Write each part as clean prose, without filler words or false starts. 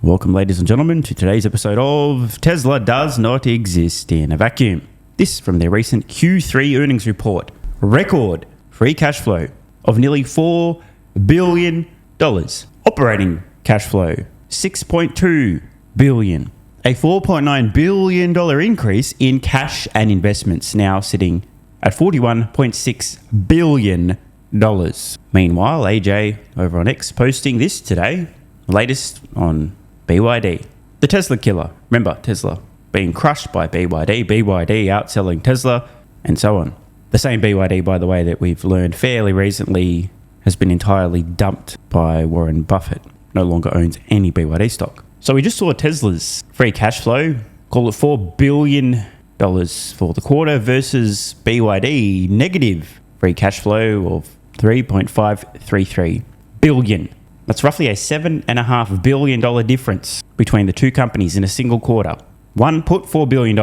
Welcome, ladies and gentlemen, to today's episode of Tesla Does Not Exist in a Vacuum. This from their recent Q3 earnings report. Record free cash flow of nearly $4 billion. Operating cash flow, $6.2 billion. A $4.9 billion increase in cash and investments, now sitting at $41.6 billion. Meanwhile, AJ over on X posting this today, latest on BYD, the Tesla killer. Remember, Tesla being crushed by BYD, BYD outselling Tesla, and so on. The same BYD, by the way, that we've learned fairly recently has been entirely dumped by Warren Buffett. No longer owns any BYD stock. So we just saw Tesla's free cash flow, call it $4 billion for the quarter, versus BYD negative free cash flow of $3.533 billion. That's roughly a $7.5 billion difference between the two companies in a single quarter. One put $4 billion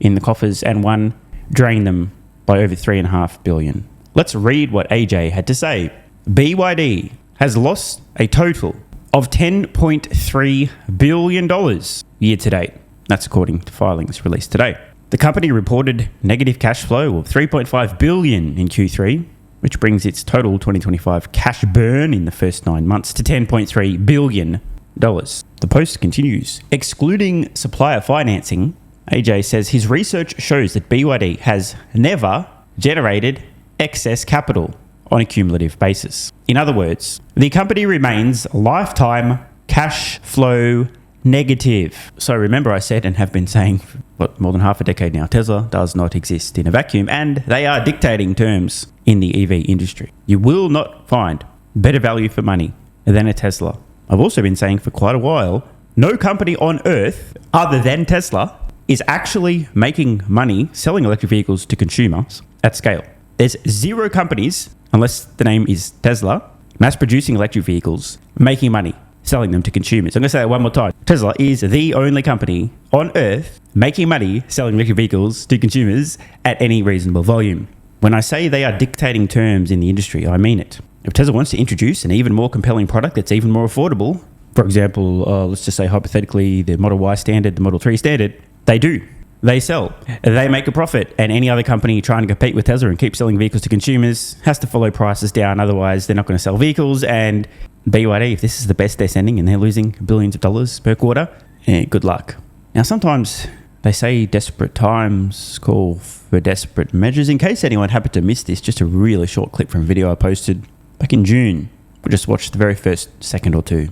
in the coffers and one drained them by over $3.5 billion. Let's read what AJ had to say. BYD has lost a total of $10.3 billion year to date. That's according to filings released today. The company reported negative cash flow of $3.5 billion in Q3, which brings its total 2025 cash burn in the first 9 months to $10.3 billion. The post continues. Excluding supplier financing, AJ says his research shows that BYD has never generated excess capital on a cumulative basis. In other words, the company remains lifetime cash flow negative. So remember, I said and have been saying for more than half a decade now, Tesla does not exist in a vacuum, and they are dictating terms in the EV industry. You will not find better value for money than a Tesla. I've also been saying for quite a while, no company on earth other than Tesla is actually making money selling electric vehicles to consumers at scale. There's zero companies, unless the name is Tesla, mass producing electric vehicles, making money selling them to consumers. I'm going to say that one more time. Tesla is the only company on earth making money selling electric vehicles to consumers at any reasonable volume. When I say they are dictating terms in the industry, I mean it. If Tesla wants to introduce an even more compelling product that's even more affordable, for example, let's just say hypothetically the Model Y standard, the Model 3 standard, they do. They sell. They make a profit. And any other company trying to compete with Tesla and keep selling vehicles to consumers has to follow prices down. Otherwise, they're not going to sell vehicles. And BYD, if this is the best they're sending and they're losing billions of dollars per quarter, good luck. Now, sometimes they say desperate times call for desperate measures. In case anyone happened to miss this, just a really short clip from a video I posted back in June. We'll just watch the very first second or two.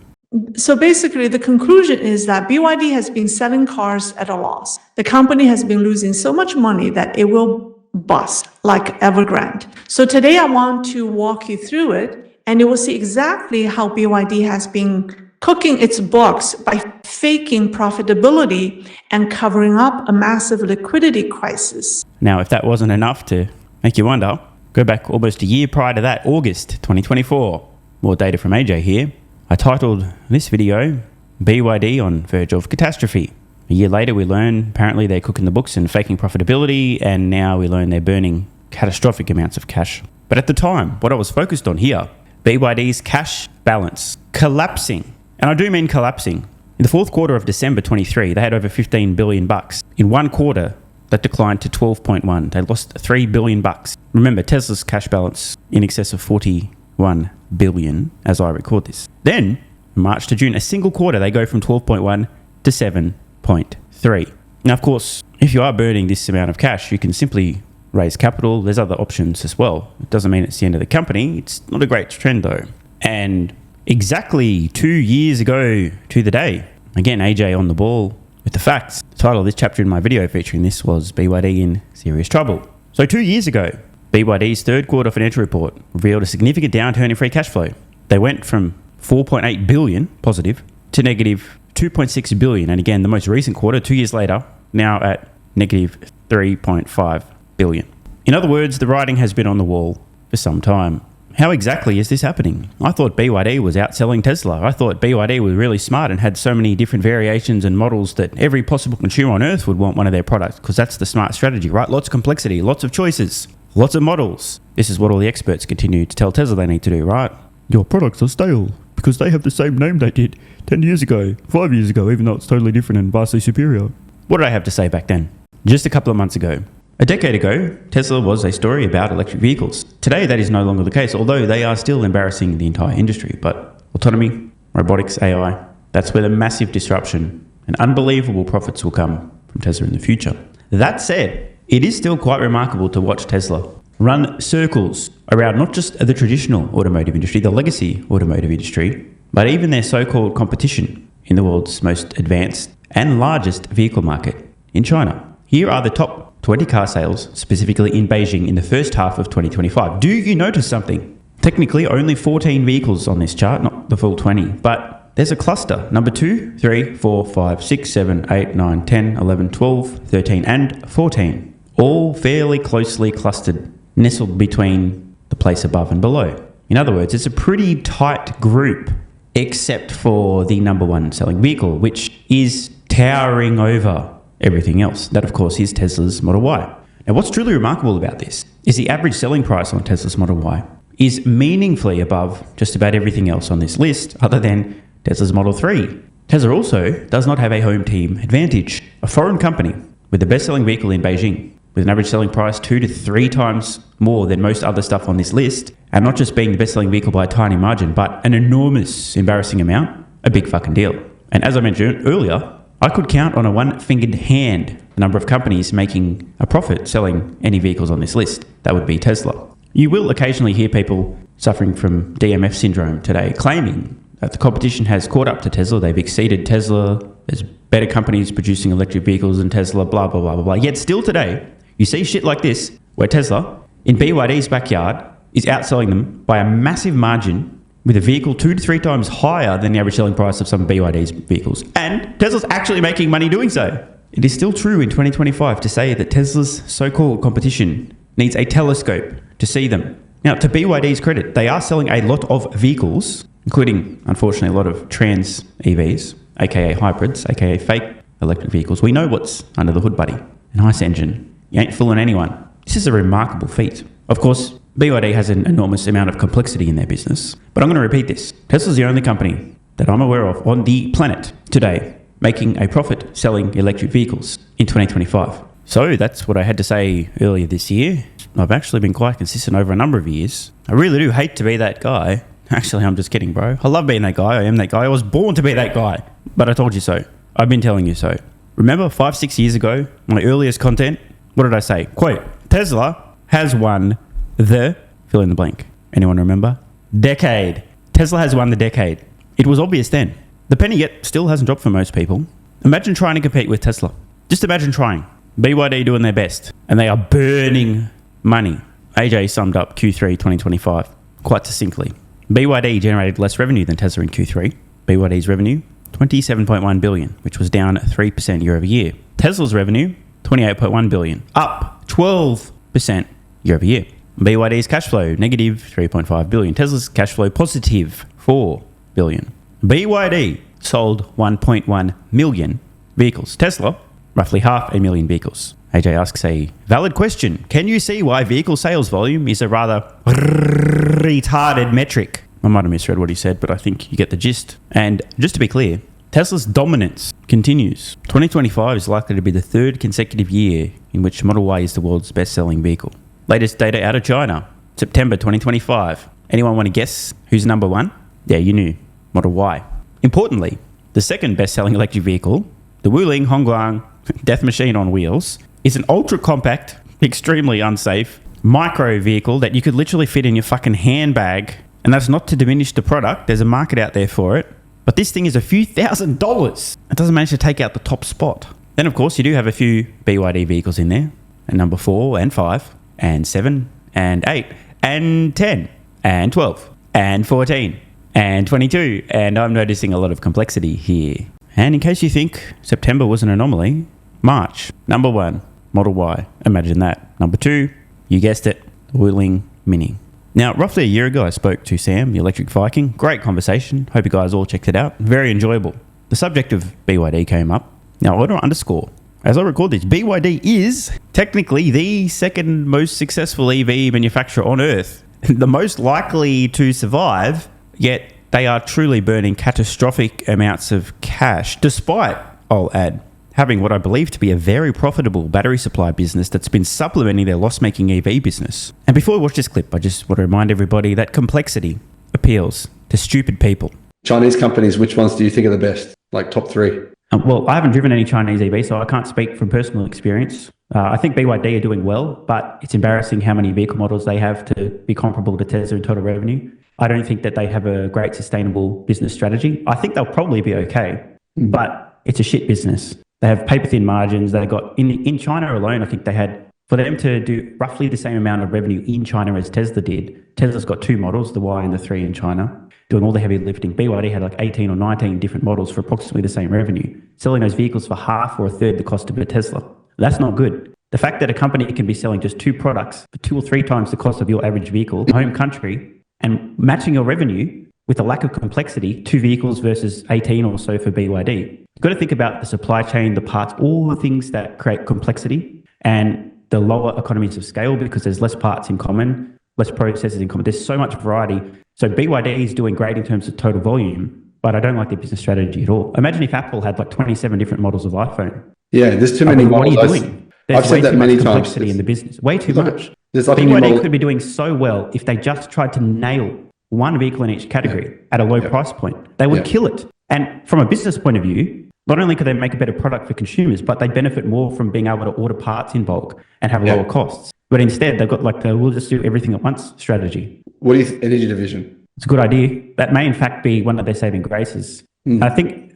So basically, the conclusion is that BYD has been selling cars at a loss. The company has been losing so much money that it will bust like Evergrande. So today I want to walk you through it, and you will see exactly how BYD has been cooking its books by faking profitability and covering up a massive liquidity crisis. Now, if that wasn't enough to make you wonder, go back almost a year prior to that, August 2024. More data from AJ here. I titled this video, BYD on verge of catastrophe. A year later, we learn apparently they're cooking the books and faking profitability, and now we learn they're burning catastrophic amounts of cash. But at the time, what I was focused on here, BYD's cash balance collapsing. And I do mean collapsing. In the fourth quarter of December 23, they had over $15 billion. In one quarter, that declined to 12.1. They lost $3 billion. Remember, Tesla's cash balance in excess of 41 billion as I record this. Then, March to June, a single quarter, they go from 12.1 to 7.3. Now, of course, if you are burning this amount of cash, you can simply raise capital. There's other options as well. It doesn't mean it's the end of the company. It's not a great trend though. And exactly 2 years ago to the day, again, AJ on the ball with the facts. The title of this chapter in my video featuring this was BYD in serious trouble. So 2 years ago, BYD's third quarter financial report revealed a significant downturn in free cash flow. They went from 4.8 billion positive to negative 2.6 billion. And again, the most recent quarter, 2 years later, now at negative 3.5 billion. In other words, the writing has been on the wall for some time. How exactly is this happening? I thought BYD was outselling Tesla. I thought BYD was really smart and had so many different variations and models that every possible consumer on earth would want one of their products, because that's the smart strategy, right? Lots of complexity, lots of choices, lots of models. This is what all the experts continue to tell Tesla they need to do, right? Your products are stale because they have the same name they did 10 years ago, 5 years ago, even though it's totally different and vastly superior. What did I have to say back then? Just a couple of months ago. A decade ago, Tesla was a story about electric vehicles. Today, that is no longer the case, although they are still embarrassing the entire industry. But autonomy, robotics, AI, that's where the massive disruption and unbelievable profits will come from Tesla in the future. That said, it is still quite remarkable to watch Tesla run circles around not just the traditional automotive industry, the legacy automotive industry, but even their so-called competition in the world's most advanced and largest vehicle market in China. Here are the top 20 car sales, specifically in Beijing in the first half of 2025. Do you notice something? Technically, only 14 vehicles on this chart, not the full 20, but there's a cluster. Number 2, 3, 4, 5, 6, 7, 8, 9, 10, 11, 12, 13, and 14. All fairly closely clustered, nestled between the place above and below. In other words, it's a pretty tight group, except for the number one selling vehicle, which is towering over everything else. That, of course, is Tesla's Model Y. Now, what's truly remarkable about this is the average selling price on Tesla's Model Y is meaningfully above just about everything else on this list, other than Tesla's Model 3. Tesla also does not have a home team advantage. A foreign company with the best-selling vehicle in Beijing, with an average selling price 2 to 3 times more than most other stuff on this list, and not just being the best-selling vehicle by a tiny margin, but an enormous, embarrassing amount, a big fucking deal. And as I mentioned earlier, I could count on a one-fingered hand the number of companies making a profit selling any vehicles on this list. That would be Tesla. You will occasionally hear people suffering from DMF syndrome today, claiming that the competition has caught up to Tesla, they've exceeded Tesla, there's better companies producing electric vehicles than Tesla, blah, blah, blah, blah, blah. Yet still today, you see shit like this, where Tesla, in BYD's backyard, is outselling them by a massive margin with a vehicle 2 to 3 times higher than the average selling price of some of BYD's vehicles. And Tesla's actually making money doing so. It is still true in 2025 to say that Tesla's so-called competition needs a telescope to see them. Now, to BYD's credit, they are selling a lot of vehicles, including, unfortunately, a lot of trans EVs, aka hybrids, aka fake electric vehicles. We know what's under the hood, buddy. An ICE engine. You ain't fooling anyone. This is a remarkable feat. Of course, BYD has an enormous amount of complexity in their business. But I'm going to repeat this. Tesla's the only company that I'm aware of on the planet today making a profit selling electric vehicles in 2025. So that's what I had to say earlier this year. I've actually been quite consistent over a number of years. I really do hate to be that guy. Actually, I'm just kidding, bro. I love being that guy. I am that guy. I was born to be that guy. But I told you so. I've been telling you so. Remember 5-6 years ago, my earliest content? What did I say? Quote, Tesla has won the fill in the blank. Anyone remember? Decade. Tesla has won the decade. It was obvious then. The penny yet still hasn't dropped for most people. Imagine trying to compete with Tesla. Just imagine trying. BYD doing their best. And they are burning money. AJ summed up Q3 2025 quite succinctly. BYD generated less revenue than Tesla in Q3. BYD's revenue, 27.1 billion, which was down 3% year over year. Tesla's revenue, 28.1 billion, up 12% year over year. BYD's cash flow, negative 3.5 billion. Tesla's cash flow, positive 4 billion. BYD sold 1.1 million vehicles. Tesla, roughly 500,000 vehicles. AJ asks a valid question. Can you see why vehicle sales volume is a rather retarded metric? I might have misread what he said, but I think you get the gist. And just to be clear, Tesla's dominance continues. 2025 is likely to be the third consecutive year in which Model Y is the world's best-selling vehicle. Latest data out of China, September 2025. Anyone want to guess who's number one? Yeah, you knew. Model Y. Importantly, the second best-selling electric vehicle, the Wuling Hongguang Death Machine on wheels, is an ultra-compact, extremely unsafe, micro vehicle that you could literally fit in your fucking handbag. And that's not to diminish the product. There's a market out there for it. But this thing is a few $1,000s. It doesn't manage to take out the top spot. Then, of course, you do have a few BYD vehicles in there. And number 4 and 5 and 7 and 8 and 10 and 12 and 14 and 22. And I'm noticing a lot of complexity here. And in case you think September was an anomaly, March, number 1, Model Y. Imagine that. Number 2, you guessed it, the Wuling Mini. Now, roughly a year ago, I spoke to Sam, the Electric Viking. Great conversation. Hope you guys all checked it out. Very enjoyable. The subject of BYD came up. Now, I want to underscore, as I record this, BYD is technically the second most successful EV manufacturer on Earth. The most likely to survive, yet they are truly burning catastrophic amounts of cash, despite, I'll add, having what I believe to be a very profitable battery supply business that's been supplementing their loss-making EV business. And before we watch this clip, I just want to remind everybody that complexity appeals to stupid people. Chinese companies, which ones do you think are the best? Like top three? Well, I haven't driven any Chinese EV, so I can't speak from personal experience. I think BYD are doing well, but it's embarrassing how many vehicle models they have to be comparable to Tesla in total revenue. I don't think that they have a great sustainable business strategy. I think they'll probably be okay, but it's a shit business. They have paper-thin margins. They got in China alone, I think they had, for them to do roughly the same amount of revenue in China as Tesla did. Tesla's got 2 models, the Y and the 3 in China, doing all the heavy lifting. BYD had like 18 or 19 different models for approximately the same revenue, selling those vehicles for half or a third the cost of a Tesla. That's not good. The fact that a company can be selling just 2 products for 2 or 3 times the cost of your average vehicle in home country and matching your revenue with a lack of complexity, 2 vehicles versus 18 or so for BYD. You've got to think about the supply chain, the parts, all the things that create complexity and the lower economies of scale because there's less parts in common, less processes in common. There's so much variety. So BYD is doing great in terms of total volume, but I don't like their business strategy at all. Imagine if Apple had like 27 different models of iPhone. Yeah, there's too many models. What are you doing? There's I've said that many times. Complexity in the business. Way too much. BYD could be doing so well if they just tried to nail one vehicle in each category at a low price point. They would kill it. And from a business point of view, not only could they make a better product for consumers, but they benefit more from being able to order parts in bulk and have lower costs. But instead, they've got like the we'll just do everything at once strategy. What do you think? Energy division? It's a good idea. That may in fact be one of their saving graces. I think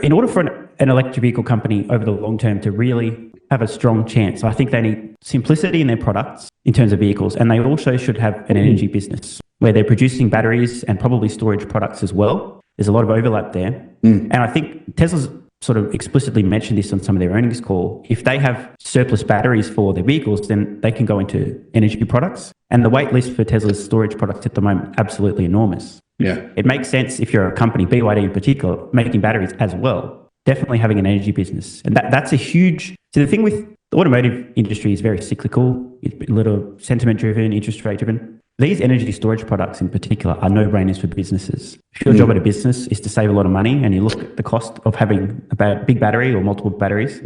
in order for an electric vehicle company over the long term to really have a strong chance, I think they need simplicity in their products in terms of vehicles. And they also should have an energy business where they're producing batteries and probably storage products as well. There's a lot of overlap there. And I think Tesla's sort of explicitly mentioned this on some of their earnings call. If they have surplus batteries for their vehicles, then they can go into energy products. And the wait list for Tesla's storage products at the moment, absolutely enormous. Yeah. It makes sense if you're a company, BYD in particular, making batteries as well, definitely having an energy business. And that's a huge... So the thing with the automotive industry is very cyclical. It's a little sentiment-driven, interest rate-driven. These energy storage products in particular are no-brainers for businesses. If your job at a business is to save a lot of money and you look at the cost of having a big battery or multiple batteries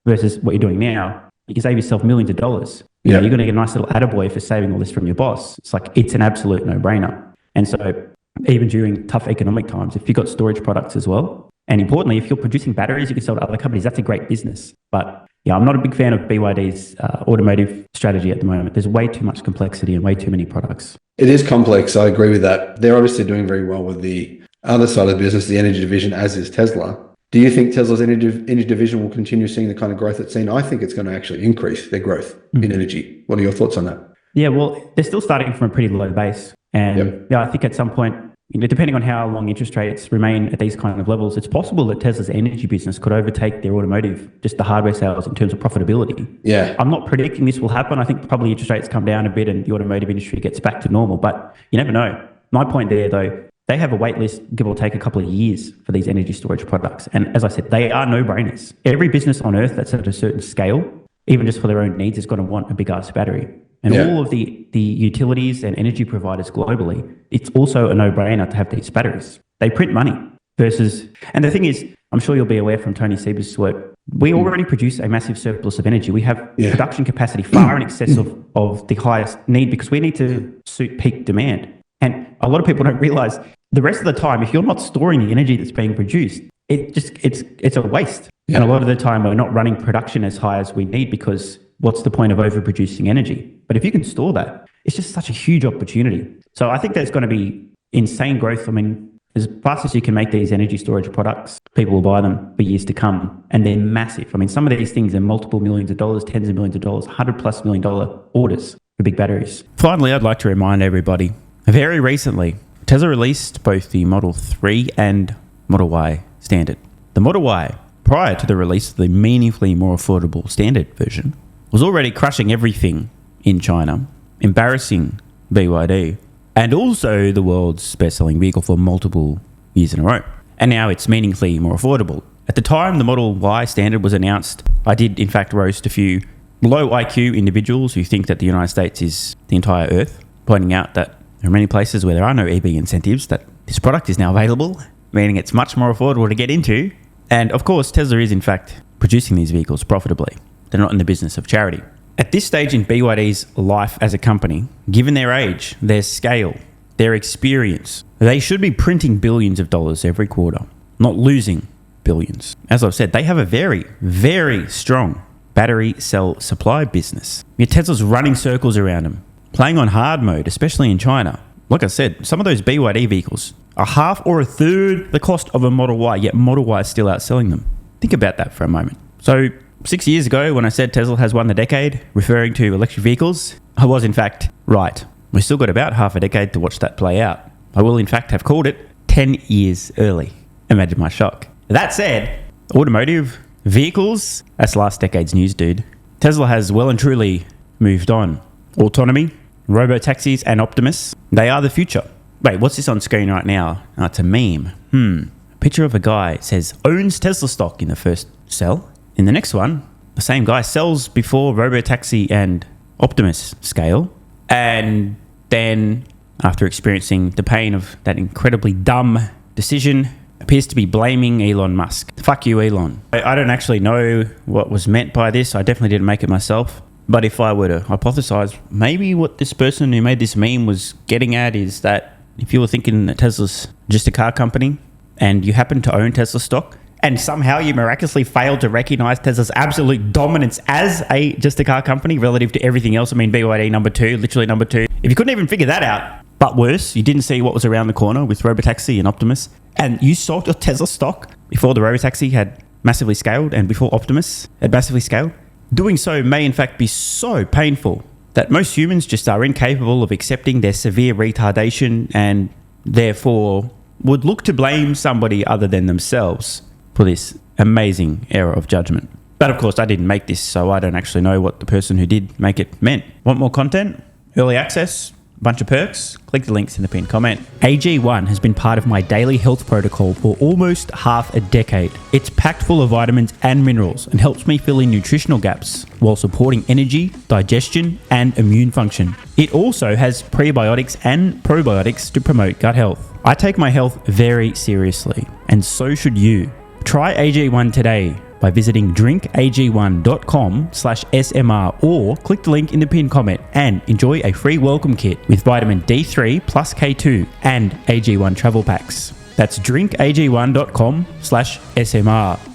versus what you're doing now, you can save yourself millions of dollars. You're going to get a nice little attaboy for saving all this from your boss. It's an absolute no-brainer. And so even during tough economic times, if you've got storage products as well, and importantly, if you're producing batteries you can sell to other companies, that's a great business. But yeah, I'm not a big fan of BYD's automotive strategy at the moment. There's way too much complexity and way too many products. It is complex. I agree with that. They're obviously doing very well with the other side of the business, the energy division, as is Tesla. Do you think Tesla's energy division will continue seeing the kind of growth it's seen? I think it's going to actually increase their growth in energy. What are your thoughts on that? Yeah, well, they're still starting from a pretty low base. And I think at some point, depending on how long interest rates remain at these kind of levels, it's possible that Tesla's energy business could overtake their automotive, just the hardware sales in terms of profitability. Yeah. I'm not predicting this will happen. I think probably interest rates come down a bit and the automotive industry gets back to normal, but you never know. My point there, though, they have a wait list, give or take a couple of years for these energy storage products. And as I said, they are no-brainers. Every business on earth that's at a certain scale, even just for their own needs, is going to want a big-ass battery. And all of the utilities and energy providers globally, it's also a no-brainer to have these batteries. They print money versus... And the thing is, I'm sure you'll be aware from Tony Seber's work, we already produce a massive surplus of energy. We have production capacity far in excess of the highest need because we need to suit peak demand. And a lot of people don't realize the rest of the time, if you're not storing the energy that's being produced, it's a waste. Yeah. And a lot of the time, we're not running production as high as we need because what's the point of overproducing energy? But if you can store that, it's just such a huge opportunity. So I think there's going to be insane growth. I mean, as fast as you can make these energy storage products, people will buy them for years to come. And they're massive. I mean, some of these things are multiple millions of dollars, tens of millions of dollars, $100+ million orders for big batteries. Finally, I'd like to remind everybody, very recently, Tesla released both the Model 3 and Model Y standard. The Model Y, prior to the release of the meaningfully more affordable standard version, was already crushing everything in China, embarrassing BYD, and also the world's best-selling vehicle for multiple years in a row. And now it's meaningfully more affordable. At the time the Model Y standard was announced, I did in fact roast a few low IQ individuals who think that the United States is the entire Earth, pointing out that There are many places where there are no EV incentives that this product is now available, meaning it's much more affordable to get into. And of course, Tesla is in fact producing these vehicles profitably. They're not in the business of charity. At this stage in BYD's life as a company, given their age, their scale, their experience, they should be printing billions of dollars every quarter, not losing billions. As I've said, they have a very, very strong battery cell supply business. Yet Tesla's running circles around them, playing on hard mode, especially in China. Like I said, some of those BYD vehicles are half or a third the cost of a Model Y, yet Model Y is still outselling them. Think about that for a moment. So 6 years ago, when I said Tesla has won the decade, referring to electric vehicles, I was in fact right. We've still got about half a decade to watch that play out. I will in fact have called it 10 years early. Imagine my shock. That said, automotive vehicles, that's last decade's news, dude. Tesla has well and truly moved on. Autonomy, Robotaxis and Optimus, they are the future. Wait, what's this on screen right now? Oh, it's a meme. A picture of a guy says, owns Tesla stock in the first cell. In the next one, the same guy sells before Robotaxi and Optimus scale. And then, after experiencing the pain of that incredibly dumb decision, appears to be blaming Elon Musk. Fuck you, Elon. I don't actually know what was meant by this. I definitely didn't make it myself. But if I were to hypothesize, maybe what this person who made this meme was getting at is that if you were thinking that Tesla's just a car company and you happen to own Tesla stock and somehow you miraculously failed to recognize Tesla's absolute dominance as just a car company relative to everything else. I mean, BYD number 2, literally number 2. If you couldn't even figure that out, but worse, you didn't see what was around the corner with Robotaxi and Optimus, and you sold your Tesla stock before the Robotaxi had massively scaled and before Optimus had massively scaled, doing so may in fact be so painful that most humans just are incapable of accepting their severe retardation and therefore would look to blame somebody other than themselves for this amazing error of judgment. But of course, I didn't make this, so I don't actually know what the person who did make it meant. Want more content? Early access? Bunch of perks? Click the links in the pinned comment. AG1 has been part of my daily health protocol for almost half a decade. It's packed full of vitamins and minerals and helps me fill in nutritional gaps while supporting energy, digestion, and immune function. It also has prebiotics and probiotics to promote gut health. I take my health very seriously, and so should you. Try AG1 today by visiting drinkag1.com/SMR or click the link in the pinned comment and enjoy a free welcome kit with vitamin D3 plus K2 and AG1 travel packs. That's drinkag1.com/SMR.